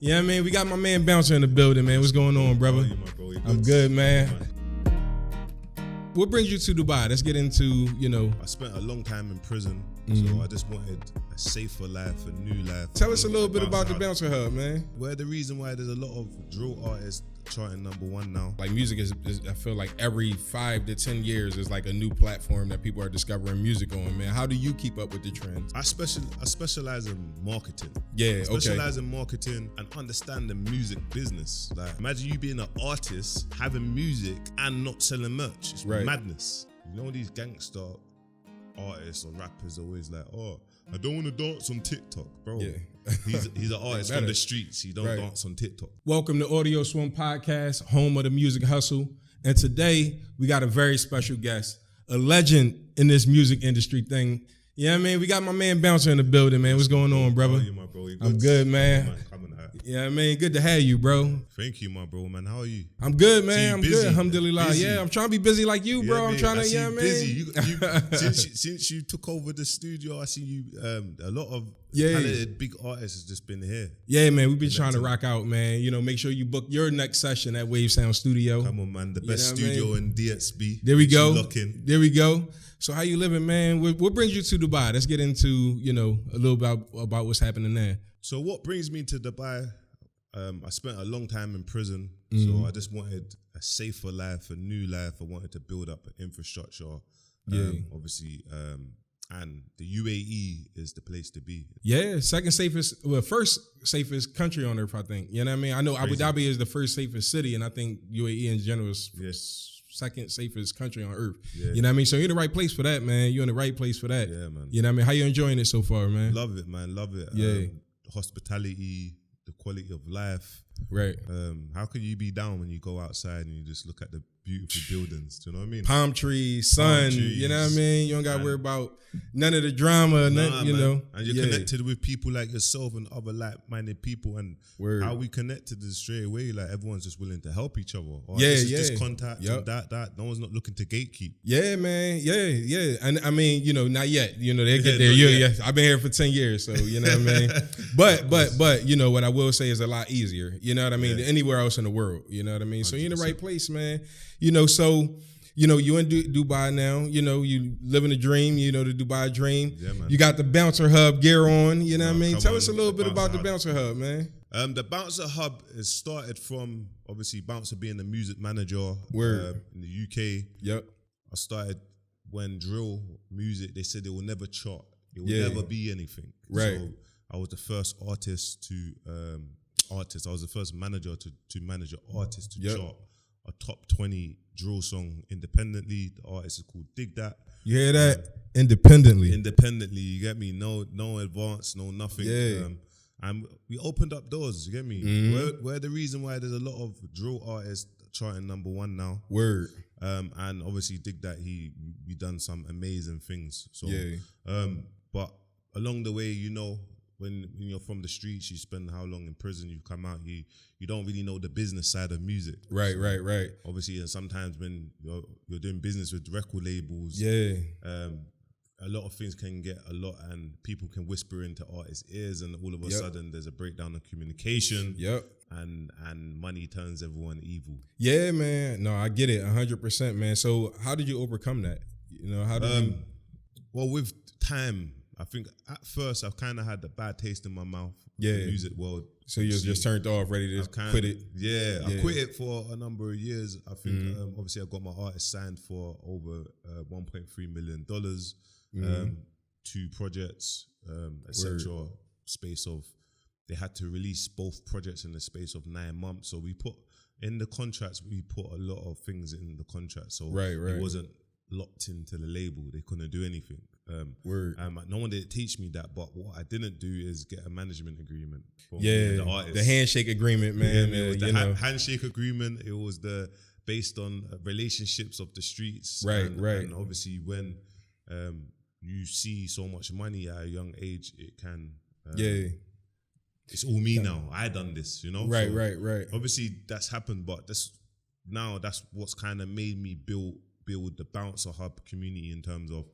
Yeah, I mean, we got my man Bouncer in the building, man. What's going on, brother? I'm good, man. What brings you to Dubai? Let's get into, I spent a long time in prison, so I just wanted a safer life, a new life. Tell us a little bit about the Bouncer Hub, man. Well, the reason why there's a lot of drill artists charting #1 now. Like music is I feel like every 5 to 10 years is like a new platform that people are discovering music on, man. How do you keep up with the trends? I specialize in marketing. Yeah, I specialize in marketing and understand the music business. Like, imagine you being an artist, having music and not selling merch. It's madness. You know, these gangster artists or rappers always like, oh, I don't want to dance on TikTok, bro. Yeah. He's an artist from the streets. He don't dance on TikTok. Welcome to AudioSwim Podcast, home of the music hustle. And today we got a very special guest, a legend in this music industry thing. Yeah, I mean, we got my man Bouncer in the building, man. What's going on, brother? How are you, my bro? I'm good, man. Yeah, I mean, good to have you, bro. Thank you, my bro, man. How are you? I'm good, man. I'm busy, good. Alhamdulillah. Yeah, I'm trying to be busy like you, bro. Man. I'm trying to, yeah, man. Busy. Since you took over the studio, I see you. A lot of talented big artists has just been here. Yeah, man. We've been trying to rock out, man. You know, make sure you book your next session at Wave Sound Studio. Come on, man. The best studio in DXB. There we go. There we go. So how you living, man? What brings you to Dubai? Let's get into, a little about what's happening there. So what brings me to Dubai? I spent a long time in prison, so I just wanted a safer life, a new life. I wanted to build up an infrastructure. Obviously, and the UAE is the place to be. Yeah, first safest country on earth, I think. You know what I mean? I know Abu Dhabi is the first safest city, and I think UAE in general is second safest country on earth. Yeah. You know what I mean? So you're in the right place for that, man. You're in the right place for that. Yeah, man. You know what I mean? How you enjoying it so far, man? Love it, man. Love it. Yeah. Hospitality, the quality of life. Right. How can you be down when you go outside and you just look at the beautiful buildings? Do you know what I mean? Palm trees, sun, you know what I mean? You don't got to worry about none of the drama, And you're connected with people like yourself and other like-minded people, and how we connected is straight away. Like, everyone's just willing to help each other. Just contact and that. No one's not looking to gatekeep. Yeah, man. Yeah. And I mean, not yet. They'll get there. I've been here for 10 years, so you know what I mean? But what I will say is a lot easier. You know what I mean? Than anywhere else in the world. You know what I mean? 100%. So you're in the right place, man. So you in Dubai now. You living the dream. The Dubai dream. Yeah, man. You got the Bouncer Hub gear on. You know what I mean? Tell us a little bit about the Bouncer Hub, man. The Bouncer Hub is started from, obviously, Bouncer being the music manager in the UK. Yep. I started when drill music, they said it will never chart. It will never be anything. Right. So I was the first artist I was the first manager to manage an artist to chart a top 20 drill song independently. The artist is called DigDat. You hear that? Independently, you get me? No advance, no nothing. Yeah. And we opened up doors, you get me? Mm-hmm. We're the reason why there's a lot of drill artists charting #1 now. Word. And obviously DigDat, we done some amazing things. So but along the way, when you're from the streets, you spend how long in prison, you come out, you don't really know the business side of music. Right. Obviously, and sometimes when you're doing business with record labels, a lot of things can get a lot, and people can whisper into artists' ears, and all of a sudden there's a breakdown of communication. Yep. And money turns everyone evil. Yeah, man. No, I get it 100%, man. So how did you overcome that? How did you? Well, with time, I think at first I kind of had the bad taste in my mouth. Yeah. The music world. So you was just turned off, ready to quit it? Yeah, I quit it for a number of years. I think obviously I got my artist signed for over $1.3 million, 2 projects, etc. Space of, they had to release both projects in the space of 9 months. So we put in the contracts, we put a lot of things in the contract. So it wasn't locked into the label. They couldn't do anything. No one did teach me that, but what I didn't do is get a management agreement from the artist. The handshake agreement, man. It was the handshake agreement. It was based on relationships of the streets. Right. And obviously when you see so much money at a young age, it can it's all me now. I done this, Right, so right. Obviously that's happened, but that's what's kind of made me build the Bouncer Hub community in terms of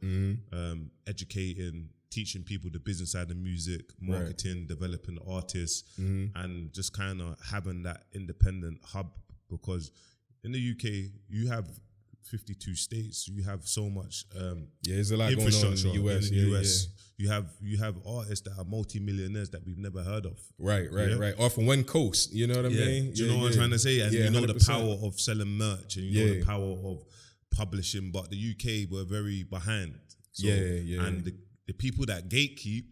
educating, teaching people the business side of music, marketing, developing artists, and just kind of having that independent hub. Because in the UK, you have 52 states. You have so much there's a lot going on in the US. In the US, you have artists that are multi-millionaires that we've never heard of. Right. Off of one coast, you know what I mean? Do you know what I'm trying to say? And you know 100%. The power of selling merch, and you know the power of publishing. But the UK were very behind. So, and the people that gatekeep,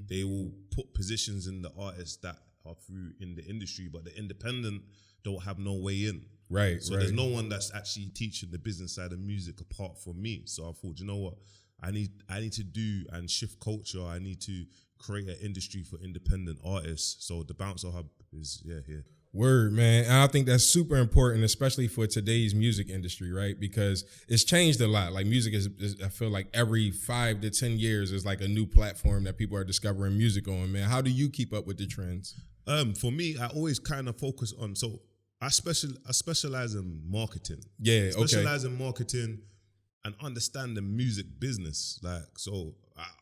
they will put positions in the artists that are through in the industry, but the independent don't have no way in. Right. So there's no one that's actually teaching the business side of music apart from me. So I thought, you know what, I need to do and shift culture. I need to create an industry for independent artists. So the Bouncer Hub is here. Word, man. And I think that's super important, especially for today's music industry, right? Because it's changed a lot. Like music is I feel like every 5 to 10 years is like a new platform that people are discovering music on, man. How do you keep up with the trends? For me, I always kind of focus on, so I specialize in marketing. Yeah, specialize in marketing and understand the music business. Like, so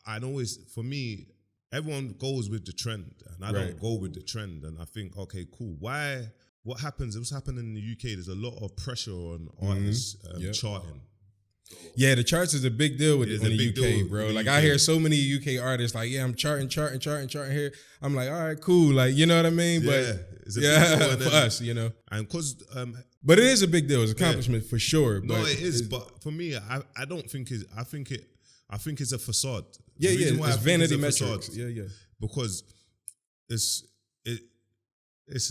I'd always, for me, everyone goes with the trend, and I don't go with the trend. And I think, okay, cool. What's happening in the UK, there's a lot of pressure on artists charting. Yeah, the charts is a big deal in the UK, bro. Like I hear so many UK artists like, I'm charting here. I'm like, all right, cool. Like, you know what I mean? But it's a big deal for us, you know. And because but it is a big deal. It's an accomplishment for sure. No, it is. But for me, I don't think it. I think it's a facade. It's vanity metrics. Yeah. Because it's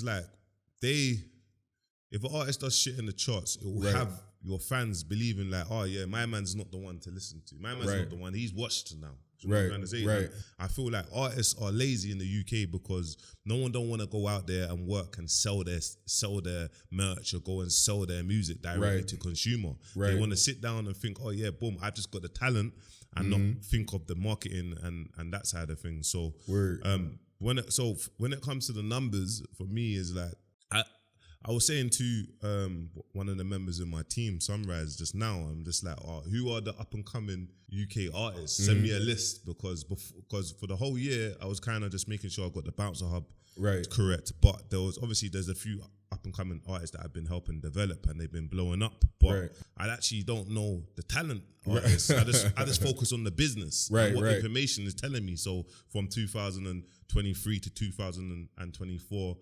like if an artist does shit in the charts, it will have your fans believing like, oh yeah, my man's not the one to listen to. My man's not the one. He's watched now. Right. I feel like artists are lazy in the UK because no one don't want to go out there and work and sell their merch or go and sell their music directly to consumer. Right. They want to sit down and think, oh yeah, boom, I've just got the talent, and not think of the marketing and that side of things. So when it comes to the numbers, for me is like I was saying to one of the members of my team, Sunrise, just now, I'm just like, who are the up-and-coming UK artists? Send me a list, because for the whole year, I was kind of just making sure I got the Bouncer Hub correct. But there's a few up-and-coming artists that I've been helping develop, and they've been blowing up. But I actually don't know the talent artists. I just focus on the business and what information is telling me. So from 2023 to 2024,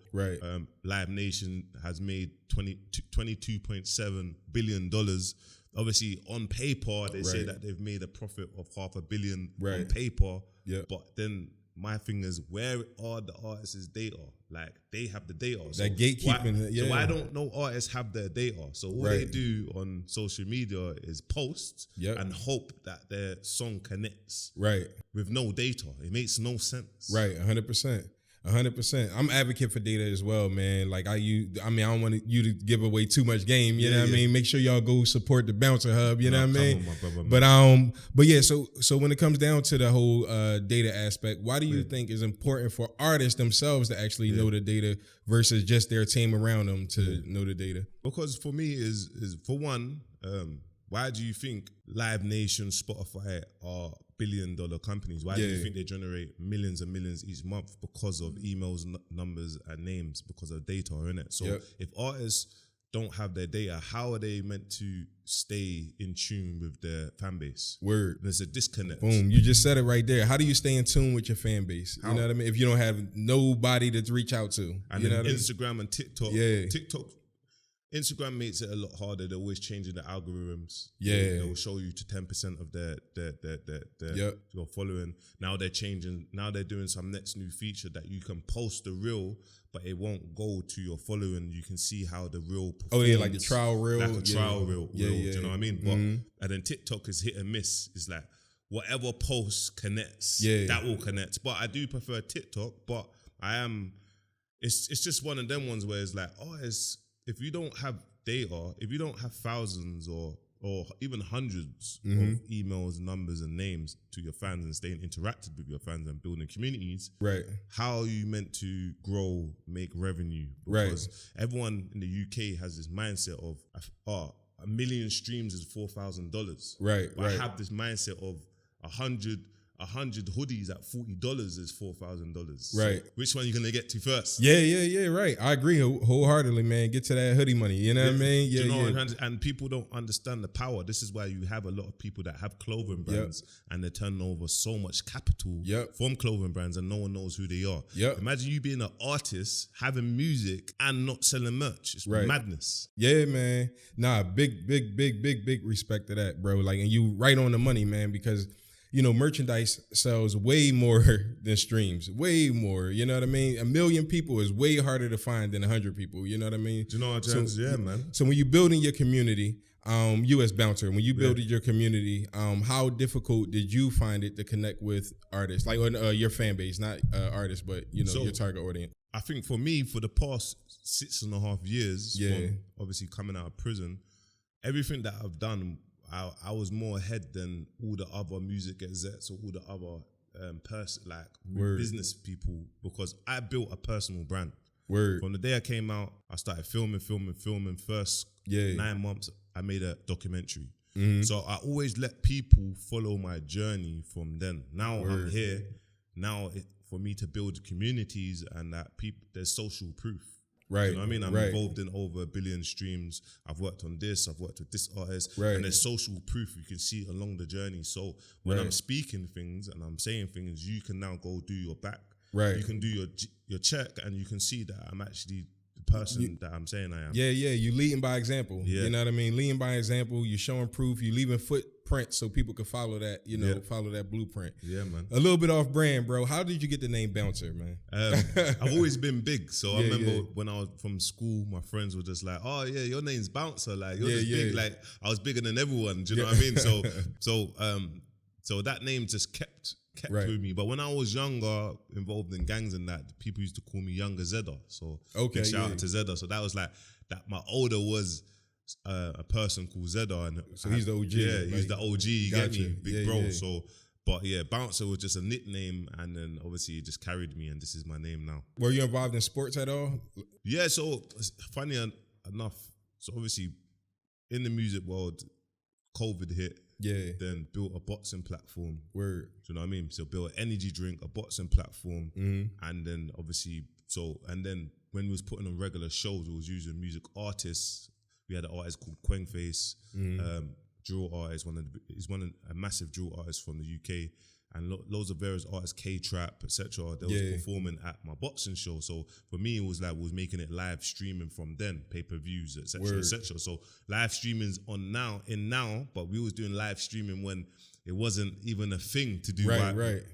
Live Nation has made $22.7 billion. Obviously, on paper, they say that they've made a profit of $500 million on paper. But then my thing is, where are the artists' data? Like, they have the data. So that gatekeeping. So why don't no artists have their data? So all they do on social media is post and hope that their song connects with no data. It makes no sense. 100%. 100%. I'm advocate for data as well, man. Like I don't want you to give away too much game. You know what I mean? Make sure y'all go support the Bouncer Hub. You know what I mean? But yeah. So when it comes down to the whole data aspect, why do you think it's important for artists themselves to actually know the data versus just their team around them to know the data? Because for me is for one, why do you think Live Nation, Spotify are billion-dollar companies? Why do you think they generate millions and millions each month? Because of emails, numbers, and names, because of data, innit? So if artists don't have their data, how are they meant to stay in tune with their fan base? Word. There's a disconnect. Boom. You just said it right there. How do you stay in tune with your fan base? You know what I mean? If you don't have nobody to reach out to. And you know what Instagram and TikTok. Instagram makes it a lot harder. They're always changing the algorithms. They will show you to 10% of their your following. Now they're changing. Now they're doing some next new feature that you can post the reel, but it won't go to your following. You can see how the reel performs. Like the trial reel. Like a trial reel. Do you know what I mean? But and then TikTok is hit and miss. It's like whatever post connects, that will connect. But I do prefer TikTok. But it's just one of them ones where it's like, if you don't have data, if you don't have thousands or even hundreds of emails, numbers, and names to your fans and staying interacted with your fans and building communities, how are you meant to grow, make revenue? Because everyone in the UK has this mindset of, 1 million streams is $4,000. But I have this mindset of 100 100 hoodies at $40 is $4,000. Right. So which one are you going to get to first? Yeah, right. I agree wholeheartedly, man. Get to that hoodie money. You know what I mean? Yeah, you know, and people don't understand the power. This is why you have a lot of people that have clothing brands and they turn over so much capital from clothing brands and no one knows who they are. Imagine you being an artist, having music and not selling merch. It's madness. Yeah, man. Nah, big respect to that, bro. Like, and you right on the money, man, because you know, merchandise sells way more than streams, way more. You know what I mean? 1 million people is way harder to find than 100 people. You know what I mean? Do you know what I'm saying? Yeah, man. So when you building your community, you as Bouncer, when you build your community, how difficult did you find it to connect with artists, like your fan base, not artists, but you know your target audience? I think for me, for the past 6.5 years, from obviously coming out of prison, everything that I've done, I was more ahead than all the other music execs or all the other business people, because I built a personal brand. From the day I came out, I started filming. First 9 months, I made a documentary. So I always let people follow my journey from then. Now I'm here. Now for me to build communities and that people, there's social proof. Right. You know what I mean? I'm involved in over 1 billion streams. I've worked on this. I've worked with this artist. And there's social proof. You can see it along the journey. So when I'm speaking things and I'm saying things, you can now go do your back. Right. You can do your check and you can see that I'm actually the person that I'm saying I am. Yeah. You leading by example. You know what I mean? Leading by example. You're showing proof. You're leaving footprints so people can follow that, you know, follow that blueprint. Yeah, man. A little bit off brand, bro. How did you get the name Bouncer, man? I've always been big. So I remember when I was from school, my friends were just like, oh yeah, your name's Bouncer. Like you're just big. Like I was bigger than everyone. Do you know what I mean? So that name just kept with me. But when I was younger, involved in gangs and that, people used to call me Younger Zedda. So big shout out to Zedda. So that was like that. My older was a person called Zedda, and so he's the OG. Yeah, he's the OG. You get me, big bro. So, but yeah, Bouncer was just a nickname, and then obviously it just carried me, and this is my name now. Were you involved in sports at all? Yeah. So funny enough, so obviously in the music world, COVID hit. Yeah. Then built a boxing platform. Do you know what I mean? So built an energy drink, a boxing platform, and then obviously and then when we was putting on regular shows, we was using music artists. We had an artist called Quengface, drill artist. He's a massive drill artist from the UK, and loads of various artists, K-Trap, etc. They was performing at my boxing show. So for me, it was like we was making it live streaming from then, pay-per-views, etc. etc. So live streaming's on now, but we was doing live streaming when it wasn't even a thing to do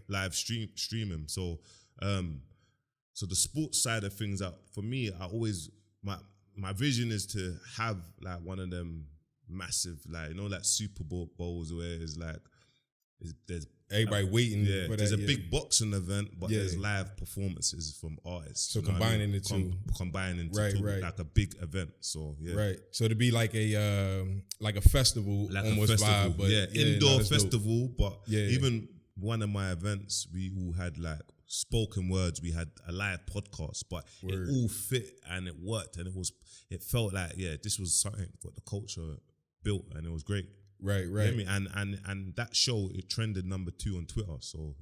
live streaming. So so the sports side of things, for me, I always my vision is to have like one of them massive, like, you know, like Super Bowls where it's like there's everybody waiting for that. There's a big boxing event, but there's live performances from artists. So combining the two. Combining the two, like a big event. So So to be like a festival, like almost a festival, vibe, but indoor festival. Dope. But even one of my events, we all had like spoken words. We had a live podcast, but it all fit and it worked, and it felt like this was something what the culture built, and it was great. Right. You know what I mean? And that show, it trended number 2 on Twitter. So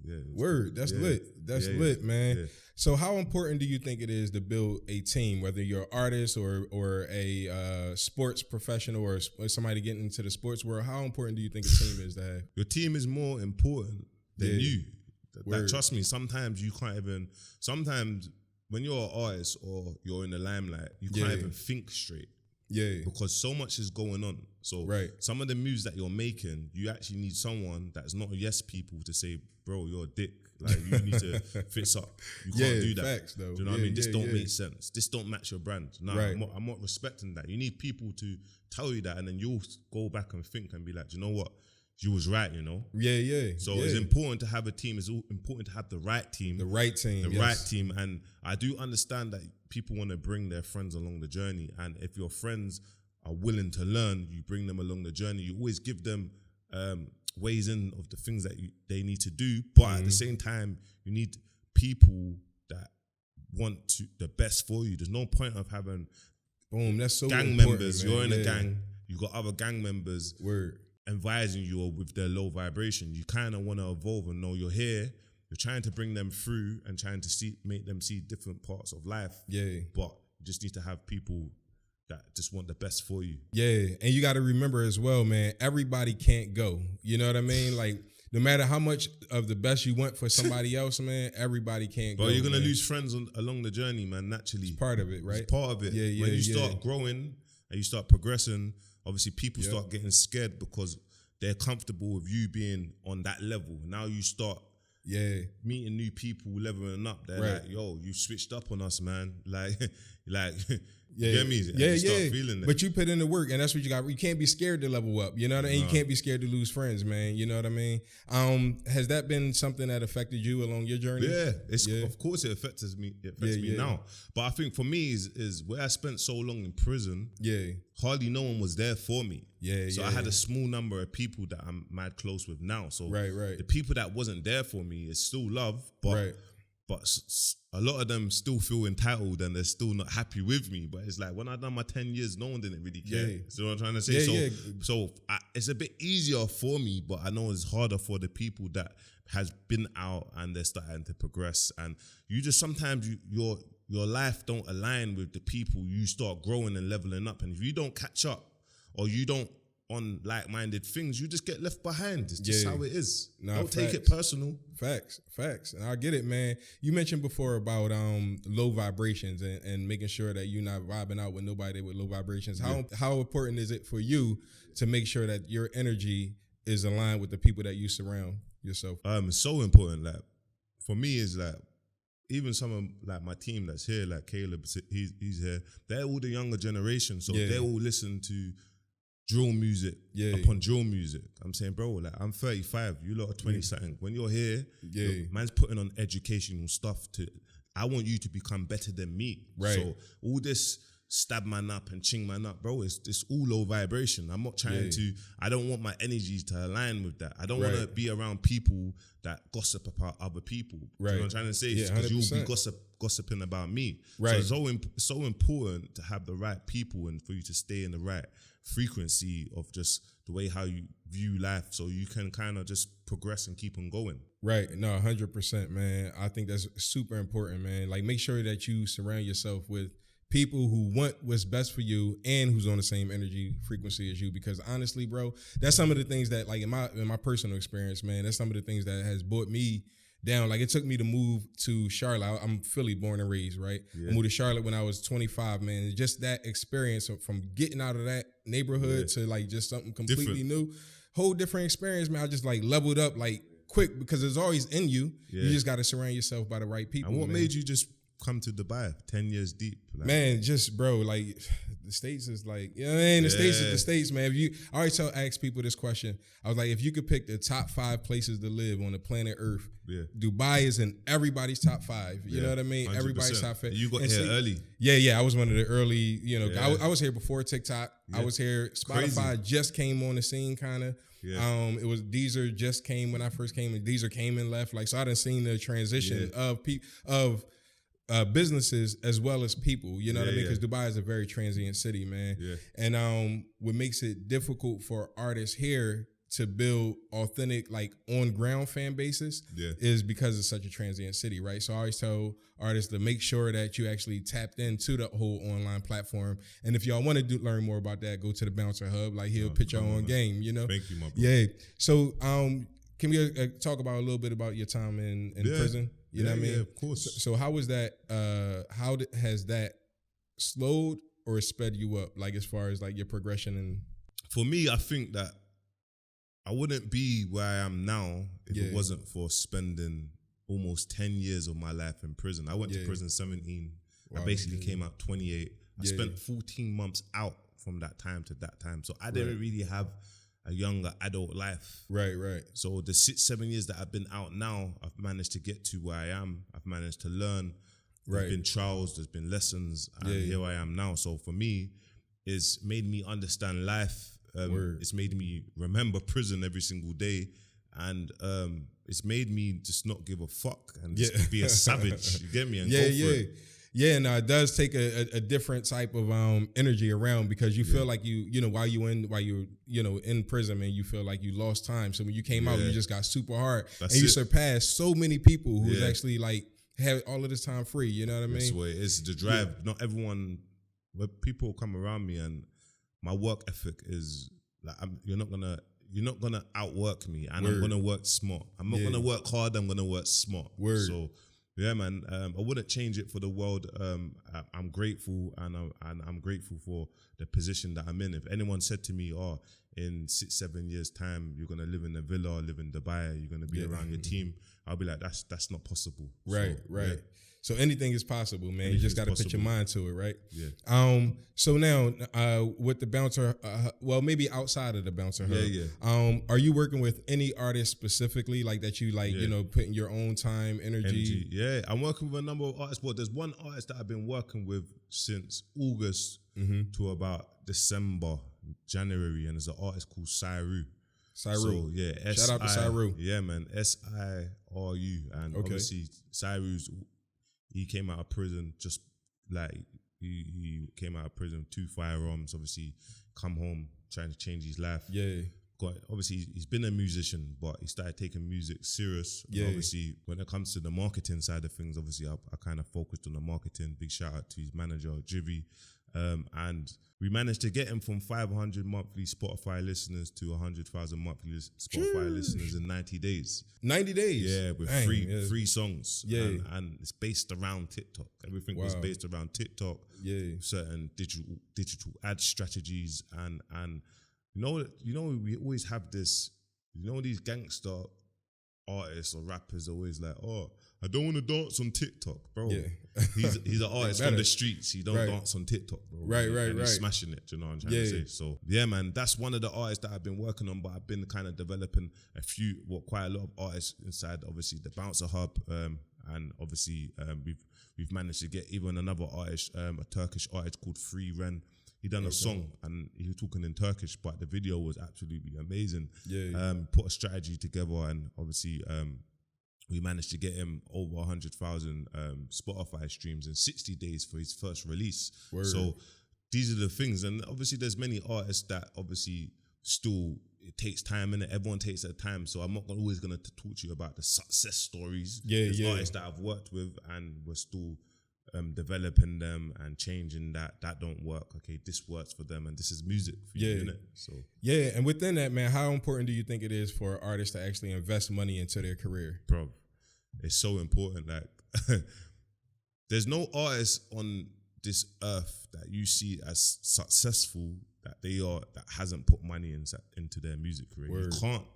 that's lit. That's lit, man. Yeah. So how important do you think it is to build a team, whether you're an artist or a sports professional or somebody getting into the sports world? How important do you think a team is to have? Your team is more important than you. Trust me, sometimes you can't even. Sometimes when you're an artist or you're in the limelight, you can't even think straight. Yeah, because so much is going on. So some of the moves that you're making, you actually need someone that's not yes people to say, bro, you're a dick. Like you need to fix up. You can't do that. Facts, though. Do you know what I mean? This don't make sense. This don't match your brand. No, I'm not respecting that. You need people to tell you that, and then you'll go back and think and be like, do you know what? You was right, you know? Yeah. So it's important to have a team. It's important to have the right team. The right team. And I do understand that people want to bring their friends along the journey. And if your friends are willing to learn, you bring them along the journey. You always give them ways in of the things that they need to do. But at the same time, you need people that want the best for you. There's no point of having that's so gang members. Man. You're in a gang. You got other gang members. advising you or with their low vibration. You kind of want to evolve and know you're here. You're trying to bring them through and trying to make them see different parts of life. Yeah. But you just need to have people that just want the best for you. Yeah. And you got to remember as well, man, everybody can't go. You know what I mean? Like, no matter how much of the best you want for somebody else, man, everybody can't go. But you're going to lose friends along the journey, man, naturally. It's part of it, right? It's part of it. Yeah, when you start growing and you start progressing, obviously people start getting scared because they're comfortable with you being on that level. Now you start meeting new people, leveling up. They're like, yo, you switched up on us, man. Like, you get me? You start feeling that. But you put in the work, and that's what you got. You can't be scared to level up. You know what I mean? You can't be scared to lose friends, man. You know what I mean? Has that been something that affected you along your journey? Yeah, of course it affects me. It affects me now. But I think for me is where I spent so long in prison. Hardly no one was there for me. So I had a small number of people that I'm mad close with now. So the people that wasn't there for me is still love, but a lot of them still feel entitled and they're still not happy with me. But it's like when I done my 10 years, no one didn't really care. So what I'm trying to say. So it's a bit easier for me, but I know it's harder for the people that has been out and they're starting to progress. And you just sometimes your life don't align with the people. You start growing and leveling up, and if you don't catch up or you don't on like-minded things, you just get left behind. It's just how it is. Don't take it personal. Facts. And I get it, man. You mentioned before about low vibrations and making sure that you're not vibing out with nobody with low vibrations. How important is it for you to make sure that your energy is aligned with the people that you surround yourself? It's so important. Like for me, is like even some of like my team that's here, like Caleb, he's here. They're all the younger generation, so they all listen to drill music upon drill music. I'm saying, bro, like I'm 35, you lot are 20 something. When you're here, man's putting on educational stuff I want you to become better than me. So all this stab man up and ching man up, bro, it's all low vibration. I'm not trying I don't want my energies to align with that. I don't want to be around people that gossip about other people. You know what I'm trying to say? Because you'll be gossiping about me. So it's so important to have the right people and for you to stay in the right frequency of just the way how you view life, so you can kind of just progress and keep on going. Right. No, 100%, man. I think that's super important, man. Like, make sure that you surround yourself with people who want what's best for you and who's on the same energy frequency as you. Because honestly, bro, that's some of the things that, like, in my personal experience, man, that's some of the things that has brought me down. Like, it took me to move to Charlotte. I'm Philly born and raised, right? I moved to Charlotte when I was 25, man. Just that experience from getting out of that neighborhood to like just something completely new, whole different experience, man. I just like leveled up like quick because it's always in you. You just got to surround yourself by the right people. And what made you just come to Dubai 10 years deep? Like, man, just bro, like the States is like, you know what I mean? The States is the States, man. I always ask people this question. I was like, if you could pick the top 5 places to live on the planet Earth, Dubai is in everybody's top 5. You know what I mean? 100%. Everybody's top 5. You got here early. Yeah. I was one of the early, you know, I was here before TikTok. I was here. Spotify just came on the scene, kind of. It was Deezer just came when I first came, and Deezer came and left. Like, so I done seen the transition of businesses as well as people, you know what I mean? Because Dubai is a very transient city, man. And what makes it difficult for artists here to build authentic, like on-ground fan bases is because it's such a transient city, right? So I always tell artists to make sure that you actually tapped into the whole online platform. And if y'all want to learn more about that, go to the Bouncer Hub. Like, he'll pitch your own game, you know? Thank you, my bro. Yeah. So can we talk about a little bit about your time in prison? You know what I mean? Yeah, of course. So how was that? Has that slowed or sped you up? Like, as far as like your progression? And for me, I think that I wouldn't be where I am now if it wasn't for spending almost 10 years of my life in prison. I went to prison 17. Wow, I basically came out 28. I spent 14 months out from that time to that time. So I didn't really have a younger adult life. Right. So the 6-7 years that I've been out now, I've managed to get to where I am. I've managed to learn. There's been trials, there's been lessons, and here I am now. So for me, it's made me understand life. It's made me remember prison every single day, and it's made me just not give a fuck and just be a savage. You get me? And go for it. Yeah, no, it does take a different type of energy around, because you feel like you know, while you're in prison, and you feel like you lost time. So when you came out, you just got super hard. That's and you surpassed so many people who's actually like have all of this time free. You know what I mean? That's what it is. The drive. Not everyone. When people come around me, and my work ethic is like, you're not gonna outwork me, and I'm gonna work smart. I'm not gonna work hard. I'm gonna work smart. So. Yeah, man. I wouldn't change it for the world. I'm grateful, and I'm grateful for the position that I'm in. If anyone said to me, "Oh, in 6-7 years' time, you're gonna live in a villa, live in Dubai, you're gonna be around your team," I'll be like, "That's not possible." Right. Yeah. So anything is possible, man. You just got to put your mind to it, right? Yeah. So now, with the Bouncer, well, maybe outside of the Bouncer Hub, are you working with any artists specifically, like that you like, you know, putting your own time, energy? Yeah, I'm working with a number of artists, but there's one artist that I've been working with since August to about December, January, and there's an artist called Siru. So, yeah, shout out to Siru. Yeah, man, SIRU, and obviously Siru's. He came out of prison, just like he came out of prison, 2 firearms, obviously come home, trying to change his life. Yeah. Obviously, he's been a musician, but he started taking music serious. Yeah. And obviously, when it comes to the marketing side of things, obviously, I kind of focused on the marketing. Big shout out to his manager, Jivy. And we managed to get him from 500 monthly Spotify listeners to 100,000 monthly Spotify listeners in 90 days. 90 days? Yeah, with three songs. Yeah. And it's based around TikTok. Everything was based around TikTok. Yeah. Certain digital ad strategies. And you know, we always have this, you know, these gangster artists or rappers always like, "Oh, I don't want to dance on TikTok, bro." Yeah. He's an artist from the streets. He don't dance on TikTok, bro. Right. He's smashing it. Do you know what I'm trying to say? So yeah, man, that's one of the artists that I've been working on. But I've been kind of developing quite a lot of artists inside. Obviously, the Bouncer Hub, and obviously we've managed to get even another artist, a Turkish artist called Free Ren. He done a song, and he was talking in Turkish, but the video was absolutely amazing. Yeah. Put a strategy together, and obviously we managed to get him over 100,000 Spotify streams in 60 days for his first release. Word. So these are the things, and obviously there's many artists that obviously still, it takes time, and everyone takes their time. So I'm not always going to talk to you about the success stories. There's artists that I've worked with, and we're still developing them and changing that don't work. Okay, this works for them, and this is music for you, innit? So and within that, man, how important do you think it is for artists to actually invest money into their career? Bro, it's so important. Like there's no artist on this earth that you see as successful that hasn't put money into their music career. Word. You can't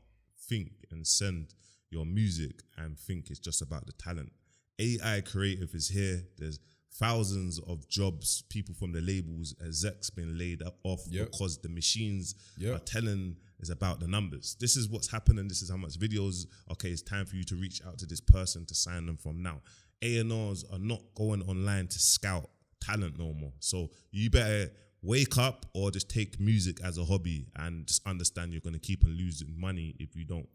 think and send your music and think it's just about the talent. AI creative is here. There's thousands of jobs. People from the labels, Exec's been laid off because the machines are telling is about the numbers. This is what's happening. This is how much videos. Okay, it's time for you to reach out to this person to sign them from now. A&Rs are not going online to scout talent no more. So you better wake up or just take music as a hobby and just understand you're going to keep on losing money if you don't.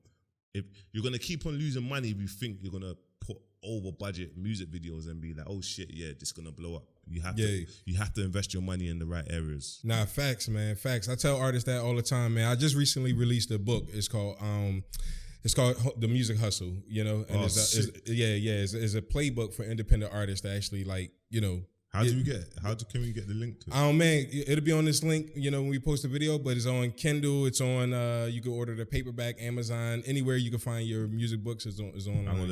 If you're going to keep on losing money if you think you're going to put over budget music videos and be like, "Oh shit, yeah, this is gonna blow up." You have to invest your money in the right areas. Nah, facts, man, facts. I tell artists that all the time, man. I just recently released a book. It's called The Music Hustle, you know, and it's a playbook for independent artists to actually, like, you know. Can we get the link to it? Oh man, it'll be on this link, you know, when we post the video, but it's on Kindle, it's on you can order the paperback, Amazon, anywhere you can find your music books is on and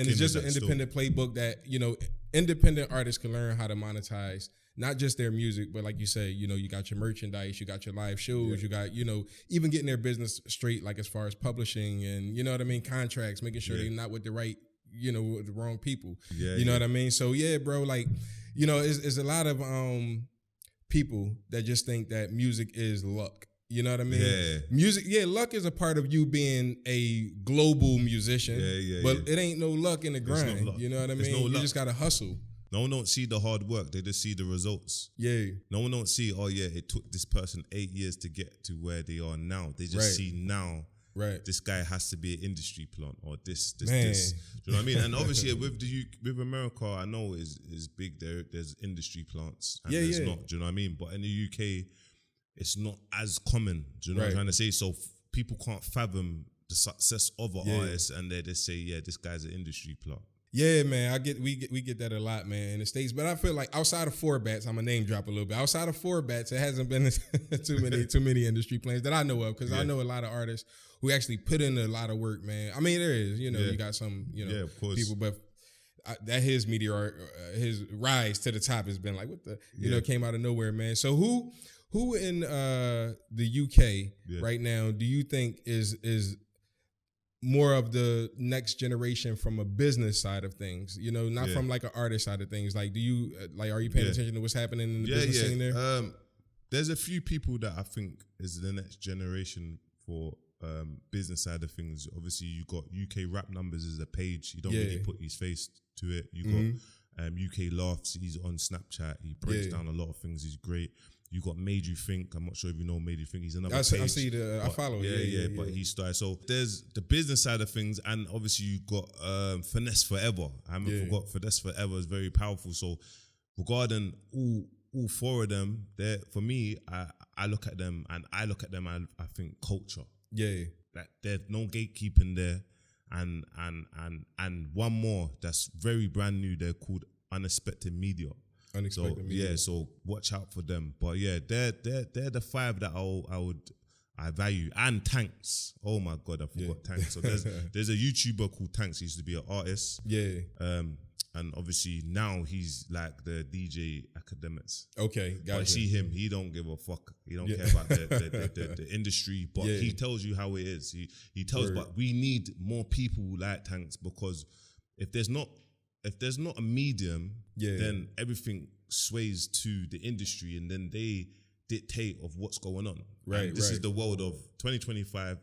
it's just an independent playbook that, you know, independent artists can learn how to monetize not just their music, but like you say, you know, you got your merchandise, you got your live shows, you got, you know, even getting their business straight, like as far as publishing and, you know what I mean, contracts, making sure they're not with the right, you know, the wrong people. You know what I mean? So yeah, bro, like, you know, it's a lot of people that just think that music is luck. You know what I mean? Yeah. Music, luck is a part of you being a global musician. But it ain't no luck in the grind. No, you know what I mean? You just gotta hustle. No one don't see the hard work. They just see the results. No one don't see, it took this person 8 years to get to where they are now. They just see now this guy has to be an industry plant or this. Do you know what I mean? And obviously with America, I know is big. There's industry plants and there's not. Do you know what I mean? But in the UK, it's not as common. Do you know what I'm trying to say? So people can't fathom the success of an artist, and they just say, this guy's an industry plant. Yeah, man, we get that a lot, man, in the States. But I feel like outside of Four Bats, I'm gonna name drop a little bit. Outside of Four Bats, it hasn't been too many industry plans that I know of, because I know a lot of artists who actually put in a lot of work, man. I mean, there is, you got some, of course. people, but that his rise to the top has been like, what the, came out of nowhere, man. So who in the UK right now do you think is more of the next generation from a business side of things, not from like an artist side of things? Like, do you are you paying attention to what's happening in the business scene there? There's a few people that I think is the next generation for business side of things. Obviously, you got UK Rap Numbers as a page. You don't really put his face to it. You got UK Laughs. He's on Snapchat. He breaks down a lot of things. He's great. You got Made You Think. I'm not sure if you know Made You Think. He's another page. I see I follow. But he started. So there's the business side of things, and obviously you got Finesse Forever. I haven't forgot Finesse Forever is very powerful. So regarding all four of them, for me, I look at them and I think culture. Yeah. That there's no gatekeeping there. And one more that's very brand new, they're called Unexpected Media. So watch out for them. But they're the five that I value. And Tanks. Oh my God, I forgot Tanks. So there's a YouTuber called Tanks. He used to be an artist. Yeah. And obviously now he's like the DJ Academics. Okay, gotcha. But I see him, he don't give a fuck. He don't care about the industry, but he tells you how it is. He tells, but we need more people like Tanks, because if there's not a medium, then everything sways to the industry, and then they dictate of what's going on. Right. And this is the world of 2025.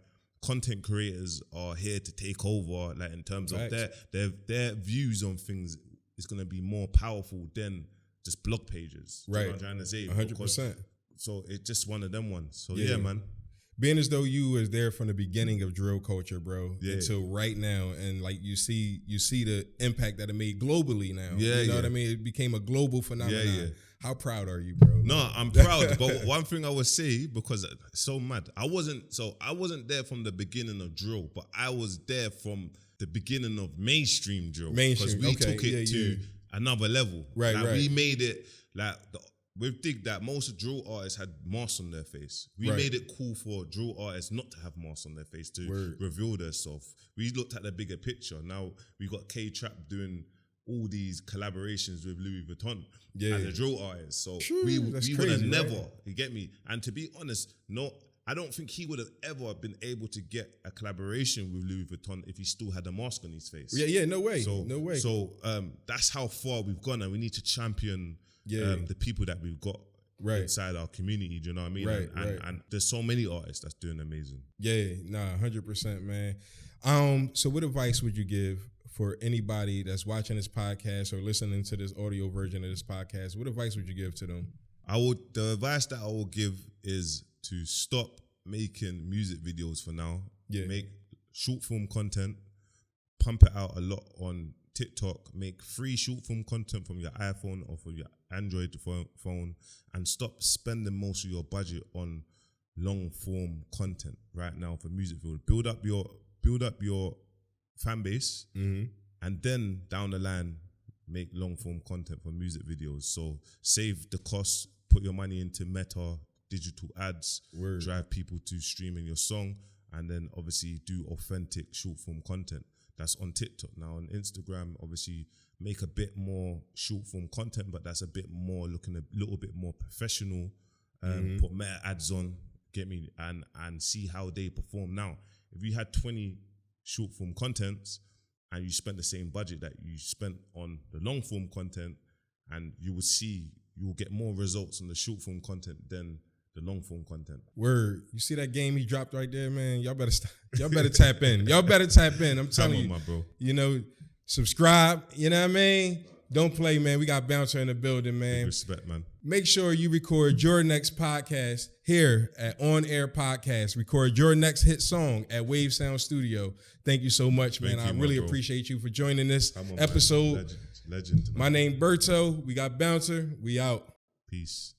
Content creators are here to take over, like in terms of their views on things is going to be more powerful than just blog pages. Right. You know what I'm trying to say? 100%. So it's just one of them ones. So yeah, man. Being as though you was there from the beginning of drill culture, bro, until right now, and like you see the impact that it made globally now. You know what I mean? It became a global phenomenon. Yeah. How proud are you, bro? No, I'm proud. But one thing I would say, because it's so mad, I wasn't there from the beginning of drill, but I was there from the beginning of mainstream drill. Because we took it to another level. Right. We made it with DigDat, most drill artists had masks on their face. We made it cool for drill artists not to have masks on their face, to reveal themselves. We looked at the bigger picture. Now we got K-Trap doing all these collaborations with Louis Vuitton as a drill artist. So we would have never, you get me? And to be honest, I don't think he would have ever been able to get a collaboration with Louis Vuitton if he still had a mask on his face. Yeah, no way. So that's how far we've gone, and we need to champion the people that we've got inside our community. Do you know what I mean? And there's so many artists that's doing amazing. Yeah, 100%, man. So what advice would you give for anybody that's watching this podcast or listening to this audio version of this podcast? What advice would you give to them? The advice that I will give is to stop making music videos for now. Yeah. Make short form content, pump it out a lot on TikTok, make free short form content from your iPhone or from your Android phone, and stop spending most of your budget on long form content right now for music videos. Build up your fan base, and then down the line make long form content for music videos. So save the costs, put your money into Meta, digital ads, drive people to streaming your song, and then obviously do authentic short form content. That's on TikTok now. On Instagram, obviously make a bit more short form content, but that's a little bit more professional. Put meta ads on, get me, and see how they perform. Now, if you had 20 short form contents and you spent the same budget that you spent on the long form content, and you will get more results on the short form content than the long form content. Word. You see that game he dropped right there, man? Y'all better tap in. I'm telling you, my bro. Subscribe, you know what I mean? Don't play, man. We got Bouncer in the building, man. Big respect, man. Make sure you record your next podcast here at On Air Podcast. Record your next hit song at Wave Sound Studio. Thank you so much, man. I really appreciate you for joining this episode. Legend. My name Berto. We got Bouncer. We out. Peace.